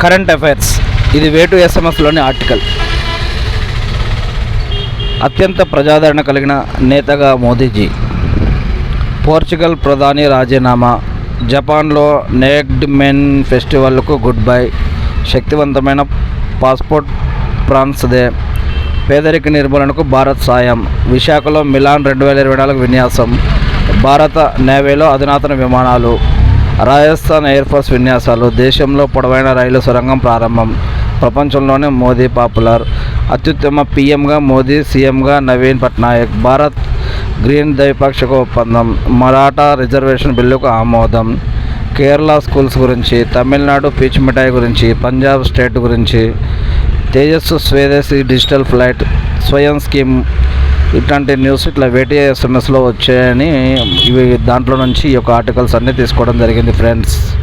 Current affairs. ఇది వేటు ఎస్ఎంఎస్లోని article. అత్యంత ప్రజాదరణ కలిగిన నేతగా మోదీజీ. పోర్చుగల్ ప్రధాని రాజీనామా. జపాన్లో నేక్డ్ మెన్ ఫెస్టివల్కు గుడ్ బై. శక్తివంతమైన పాస్పోర్ట్ ఫ్రాన్స్ దే. పేదరిక నిర్మూలనకు భారత్ సాయం. విశాఖలో మిలాన్ 2024 విన్యాసం. భారత నేవీలో అధునాతన విమానాలు. రాజస్థాన్ ఎయిర్ ఫోర్స్ విన్యాసాలు. దేశంలో పొడవైన రైలు సొరంగం ప్రారంభం. ప్రపంచంలోనే మోదీ పాపులర్. అత్యుత్తమ పీఎంగా మోదీ, సీఎంగా నవీన్ పట్నాయక్. భారత్ గ్రీన్ ద్వైపాక్షిక ఒప్పందం. మరాఠా రిజర్వేషన్ బిల్లుకు ఆమోదం. కేరళ స్కూల్స్ గురించి, తమిళనాడు పీచ్ మిఠాయి గురించి, పంజాబ్ స్టేట్ గురించి, తేజస్సు స్వదేశీ డిజిటల్ ఫ్లైట్, స్వయం స్కీమ్, ఇట్లాంటి న్యూస్ ఇట్లా వేటి ఎస్ఎంఎస్లో వచ్చాయని ఇవి దాంట్లో నుంచి ఈ యొక్క ఆర్టికల్స్ అన్నీ తీసుకోవడం జరిగింది ఫ్రెండ్స్.